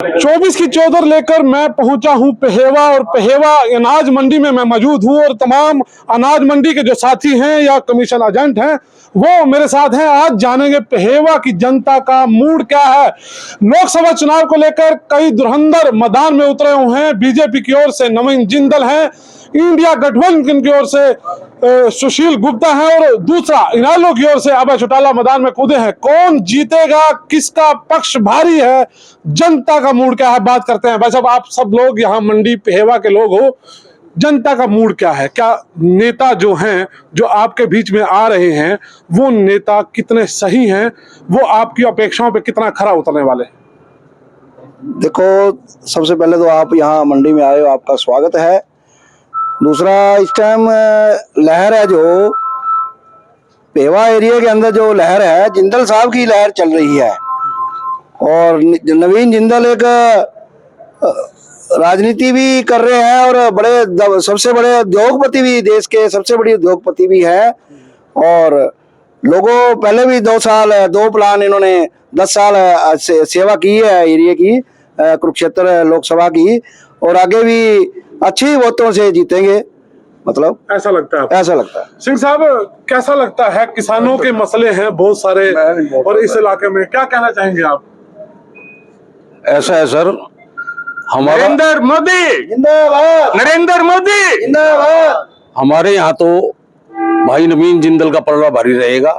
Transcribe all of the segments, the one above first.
24 की चौधर लेकर मैं पहुंचा हूं पहेवा, और पहेवा अनाज मंडी में मैं मौजूद हूं और तमाम अनाज मंडी के जो साथी हैं या कमीशन एजेंट हैं वो मेरे साथ हैं। आज जानेंगे पहेवा की जनता का मूड क्या है। लोकसभा चुनाव को लेकर कई धुरंधर मैदान में उतरे हुए हैं। बीजेपी की ओर से नवीन जिंदल हैं, इंडिया गठबंधन की ओर से सुशील गुप्ता है और दूसरा इनालो की ओर से अभय चौटाला मैदान में कूदे हैं। कौन जीतेगा, किसका पक्ष भारी है, जनता का मूड क्या है, बात करते हैं। भाई साहब, आप सब लोग यहाँ मंडी पहेवा के लोग हो, जनता का मूड क्या है? क्या नेता जो हैं, जो आपके बीच में आ रहे हैं, वो नेता कितने सही हैं, वो आपकी अपेक्षाओं पे कितना खरा उतरने वाले हैं? देखो, सबसे पहले तो आप यहाँ मंडी में आए हो, आपका स्वागत है। दूसरा, इस टाइम लहर है जो पहेवा एरिया के अंदर जो लहर है, जिंदल साहब की लहर चल रही है। और नवीन जिंदल एक राजनीति भी कर रहे हैं और सबसे बड़े उद्योगपति भी, देश के सबसे बड़ी उद्योगपति भी है। और लोगों पहले भी 2 साल 2 प्लान इन्होंने 10 साल सेवा की है एरिया की, कुरुक्षेत्र लोकसभा की, और आगे भी अच्छी वोटों से जीतेंगे। मतलब ऐसा लगता है? ऐसा लगता है। सिंह साहब, कैसा लगता है? किसानों के मसले हैं बहुत सारे और इस इलाके में क्या कहना चाहेंगे आप? ऐसा है सर, हमारा नरेंद्र मोदी जिंदाबाद, नरेंद्र मोदी जिंदाबाद। हमारे यहाँ तो भाई नवीन जिंदल का पलड़ा भारी रहेगा,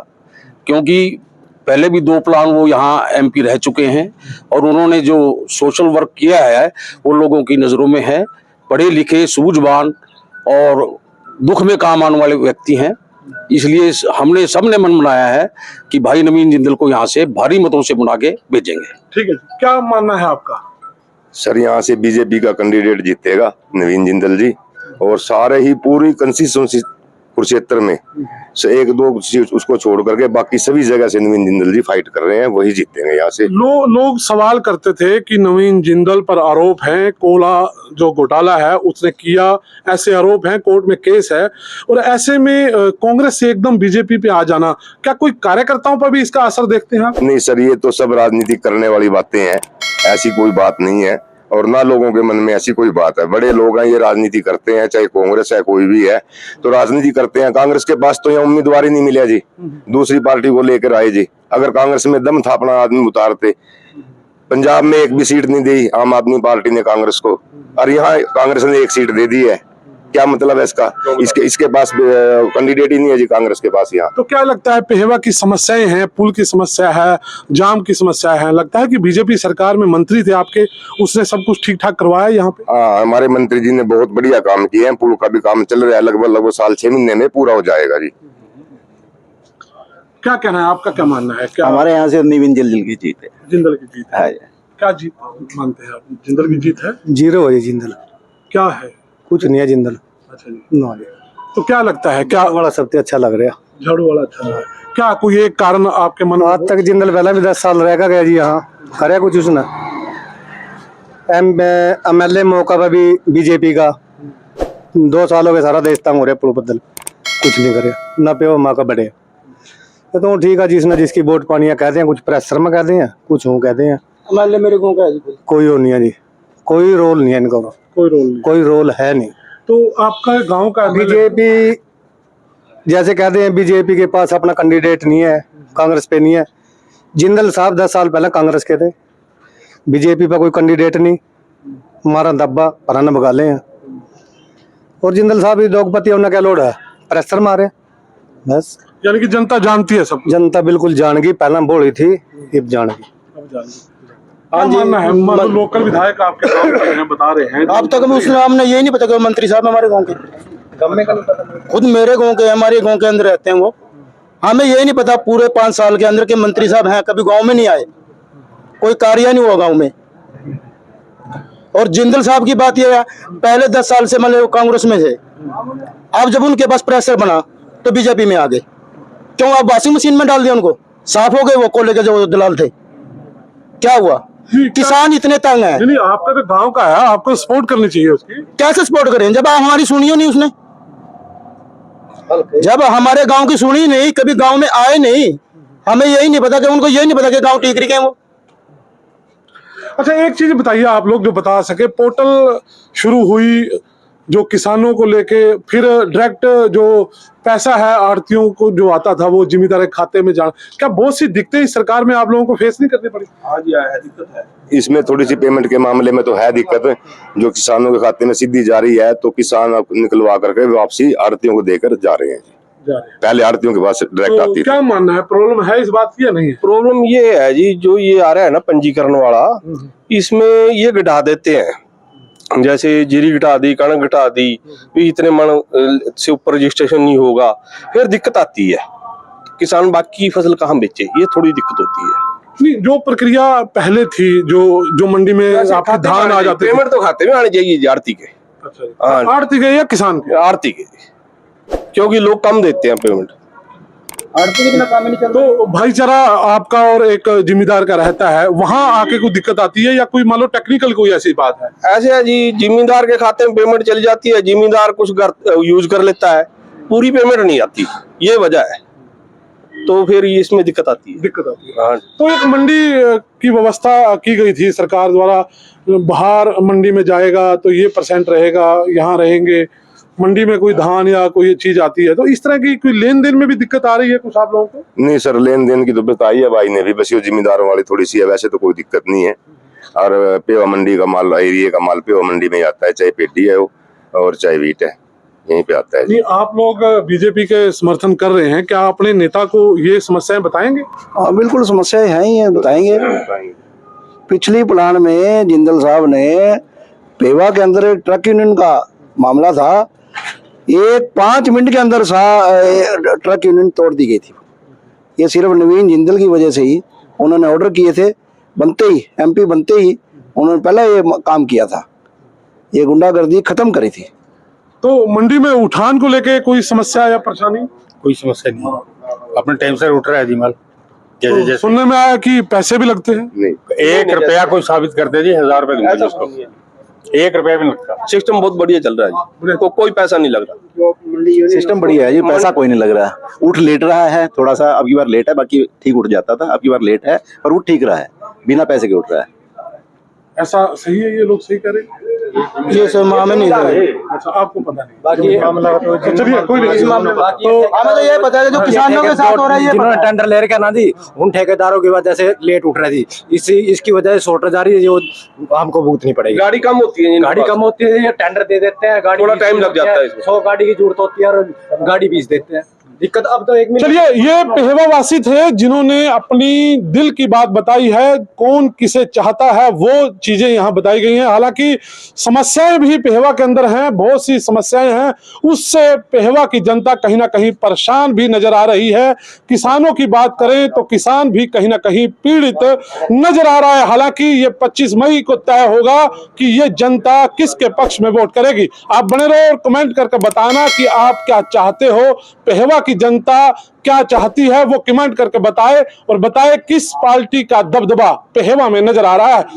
क्योंकि पहले भी 2 प्लान वो यहाँ एमपी रह चुके हैं और उन्होंने जो सोशल वर्क किया है वो लोगों की नज़रों में है। पढ़े लिखे, सूझवान और दुख में काम आने वाले व्यक्ति हैं। इसलिए हमने सबने मन बनाया है कि भाई नवीन जिंदल को यहाँ से भारी मतों से बुला के भेजेंगे। ठीक है, क्या मानना है आपका? सर, यहाँ से बीजेपी का कैंडिडेट जीतेगा नवीन जिंदल जी, और सारे ही पूरी कंसिस्टेंसी कुरुक्षेत्र में से 1-2 सीट उसको छोड़ करके बाकी सभी जगह से नवीन जिंदल जी फाइट कर रहे हैं, वही जीतेंगे यहाँ से। लोग सवाल करते थे कि नवीन जिंदल पर आरोप है, कोला जो घोटाला है उसने किया, ऐसे आरोप हैं, कोर्ट में केस है, और ऐसे में कांग्रेस से एकदम बीजेपी पे आ जाना, क्या कोई कार्यकर्ताओं पर भी इसका असर देखते हैं आप? नहीं सर, ये तो सब राजनीति करने वाली बातें हैं, ऐसी कोई बात नहीं है, और ना लोगों के मन में ऐसी कोई बात है। बड़े लोग हैं, ये राजनीति करते हैं, चाहे कांग्रेस है कोई भी है तो राजनीति करते हैं। कांग्रेस के पास तो यहाँ उम्मीदवार ही नहीं मिला जी, दूसरी पार्टी को लेकर आए जी। अगर कांग्रेस में दम था अपना आदमी उतारते। पंजाब में एक भी सीट नहीं दी आम आदमी पार्टी ने कांग्रेस को, और यहाँ कांग्रेस ने 1 सीट दे दी है। क्या मतलब है इसका? इसके पास कैंडिडेट ही नहीं है जी कांग्रेस के पास यहाँ। तो क्या लगता है, पहेवा की समस्याएं हैं, पुल की समस्या है, जाम की समस्या है, लगता है कि बीजेपी सरकार में मंत्री थे आपके, उसने सब कुछ ठीक ठाक करवाया यहाँ पे? हाँ, हमारे मंत्री जी ने बहुत बढ़िया काम किए हैं। पुल का भी काम चल रहा है, लगभग साल 6 महीने में पूरा हो जाएगा जी। क्या कहना है आपका, क्या मानना है? क्या हमारे यहाँ से नवीन जिंदल की जीत है। जिंदल की जीत है? है। क्या जीत मानते हैं आप? जिंदल की जीत है? 0 है जिंदल, क्या है? कुछ नहीं है जिंदल। अच्छा जी। तो क्या लगता है, क्या बड़ा सबसे अच्छा लग रहा है। झाड़ू वाला अच्छा है? क्या कोई एक कारण आपके मन में? आज तक जिंदल पहले भी 10 साल रहेगा गया जी यहाँ, करे कुछ उसने। MLA मौका पर भी बीजेपी का 2 सालों के सारा देश तंग हो रहा है, पुल बदल कुछ नहीं करे, ना पे माँ का बढ़े। तो ठीक है, जिसने जिसकी वोट पानी है कहते हैं, कुछ प्रेशर में कहते हैं, कुछ हूँ कहते हैं। MLA मेरे को कोई वो नहीं है जी, कोई रोल नहीं है इनका, कोई रोल है नहीं। तो आपका गांव का बीजेपी जैसे कहते हैं, बीजेपी के पास अपना कैंडिडेट नहीं है, कांग्रेस पे नहीं है। जिंदल साहब 10 साल पहले कांग्रेस के थे, बीजेपी पे कोई कैंडिडेट नहीं, हमारा दब्बा पराना बगाले हैं। और जिंदल साहब उद्योगपति, उन्हें क्या लोड है, प्रेशर मारे बस। यानी कि जनता जानती है सब? जनता बिल्कुल जान गई, पहला बोली थी, अब जान गई। हाँ जी, मानना है? मतलब लोकल विधायक आपके गांव के हैं, बता रहे हैं। अब तक उसने हमने यही नहीं पता कि मंत्री साहब हमारे गांव के, खुद मेरे गांव के, हमारे गांव के अंदर रहते हैं वो। हमें यही नहीं पता पूरे 5 साल के अंदर के मंत्री साहब हैं, कभी गांव में नहीं आए, कोई कार्य नहीं हुआ गांव में। और जिंदल साहब की बात यह है, पहले 10 साल से मतलब कांग्रेस में थे, अब जब उनके पास प्रेशर बना तो बीजेपी में आ गए। क्यों? आप वॉशिंग मशीन में डाल दिया उनको, साफ हो गए वो कोले के जो दलाल थे। क्या हुआ? किसान इतने तंग है। नहीं, आपका तो गांव का है, आपको सपोर्ट करनी चाहिए उसकी। कैसे सपोर्ट करें जब आप हमारी सुनियो नहीं उसने, जब हमारे गांव की सुनी नहीं, कभी गांव में आए नहीं। हमें यही नहीं पता कि उनको यही नहीं पता कि गांव टीकरी के हैं वो। अच्छा, एक चीज बताइए आप लोग जो बता सके, पोर्टल शुरू हुई जो किसानों को लेके, फिर डायरेक्ट जो पैसा है आड़तियों को जो आता था वो जिम्मेदार के खाते में जाना, क्या बहुत सी दिक्कतें इस सरकार में आप लोगों को फेस नहीं करनी पड़ी? हाँ जी, है दिक्कत है। इसमें थोड़ी सी पेमेंट के मामले में तो है दिक्कत, जो किसानों के खाते में सीधी जा रही है, तो किसान अब निकलवा करके वापसी आड़तियों को देकर जा रहे हैं। पहले आड़तियों के पास डायरेक्ट तो आती थी। क्या मानना है, प्रॉब्लम है इस बात की या नहीं है? प्रॉब्लम ये है जी, जो ये आ रहा है ना पंजीकरण वाला, इसमें ये घटा देते हैं, जैसे जीरी घटा दी, कणक घटा दी, भी इतने मन से ऊपर रजिस्ट्रेशन नहीं होगा, फिर दिक्कत आती है। किसान बाकी फसल कहाँ बेचे, ये थोड़ी दिक्कत होती है। नहीं, जो प्रक्रिया पहले थी, जो मंडी में आपके धान आ जाते थे, पेमेंट तो खाते में आनी चाहिए आड़ती के। हाँ। आड़ती के या किसान के? आड़ती के, क्योंकि लोग कम देते हैं पेमेंट। आड़ती के बिना काम ही नहीं चलता। तो भाईचारा आपका और एक जिम्मेदार का रहता है, वहां आके कोई दिक्कत आती है या कोई मान लो टेक्निकल कोई ऐसी बात है? ऐसे है जी, जिम्मेदार के खाते में पेमेंट चली जाती है, जिम्मेदार कुछ यूज कर लेता है, पूरी पेमेंट नहीं आती, ये वजह है, तो फिर इसमें दिक्कत आती है। हाँ। तो एक मंडी की व्यवस्था की गई थी सरकार द्वारा, बाहर मंडी में जाएगा तो ये % रहेगा, यहाँ रहेंगे, मंडी में कोई धान या कोई चीज आती है, तो इस तरह की कोई लेन देन में भी दिक्कत आ रही है कुछ आप लोगों को? नहीं सर, लेन देन की तो बताई है भाई ने भी, बस ये जिम्मेदारों वाली थोड़ी सी है, वैसे तो कोई दिक्कत नहीं है। और पेवा मंडी का माल, एरिया का माल पेवा मंडी में आता है, चाहे पेटी है वो और चाहे वीट है, यहीं पे आता है। नहीं, आप लोग बीजेपी के समर्थन कर रहे हैं, क्या अपने नेता को ये समस्याएं बताएंगे? हाँ बिल्कुल, समस्याएं हैं ही है, बताएंगे। पिछली प्लान में जिंदल साहब ने पेवा के अंदर ट्रक यूनियन का मामला था, ये 5 मिनट के अंदर ट्रक यूनियन तोड़ दी गई थी। ये सिर्फ नवीन जिंदल की वजह से ही, उन्होंने ऑर्डर किए थे, बनते ही MP बनते ही उन्होंने पहले ये काम किया था, ये गुंडागर्दी खत्म करी थी। तो मंडी में उठान को लेके कोई समस्या या परेशानी? कोई समस्या नहीं है, अपने टाइम से उठ रहा है जी माल। जैसे जैसे सुनने में आया कि पैसे भी लगते हैं। नहीं, 1 रुपया कोई साबित करते जी, 1000 रुपए दूंगा उसको, 1 रुपया भी नहीं लगता। सिस्टम बहुत बढ़िया चल रहा है जी, कोई पैसा नहीं लग रहा। सिस्टम बढ़िया है जी, पैसा कोई नहीं लग रहा है। उठ लेट रहा है, थोड़ा सा अब की बार लेट है, बाकी ठीक उठ जाता था, अब की बार लेट है पर उठ ठीक रहा है, बिना पैसे के उठ रहा है। ऐसा सही है? ये लोग सही करें? ये सब मामले नहीं है। अच्छा, आपको पता नहीं? बाकी मामला तो चलिए, कोई नहीं। तो हमें तो ये पता है जो किसानों के साथ हो रहा है, ये जिन्होंने टेंडर ले रखा ना जी, उन ठेकेदारों की वजह से लेट उठ रही थी, इसकी वजह से शॉर्टेज आ रही है, जो हमको भुगतनी पड़ेगी। गाड़ी कम होती है, गाड़ी कम होती है, ये टेंडर दे देते हैं, गाड़ी थोड़ा टाइम लग जाता है इसमें। 100 गाड़ी की जरूरत होती है और गाड़ी बीच देते हैं, दिक्कत। अब तो 1 मिनट। चलिए, ये पेहवा वासी थे जिन्होंने अपनी दिल की बात बताई है, कौन किसे चाहता है वो चीजें यहाँ बताई गई हैं। हालांकि समस्याएं भी पेहवा के अंदर हैं, बहुत सी समस्याएं हैं, उससे पेहवा की जनता कहीं ना कहीं परेशान भी नजर आ रही है। किसानों की बात करें तो किसान भी कहीं ना कहीं पीड़ित नजर आ रहा है। हालांकि ये 25 मई को तय होगा कि ये जनता किसके पक्ष में वोट करेगी। आप बने रहो और कमेंट करके बताना कि आप क्या चाहते हो, पेहवा की जनता क्या चाहती है, वो कमेंट करके बताए और बताए किस पार्टी का दबदबा पेहवा में नजर आ रहा है।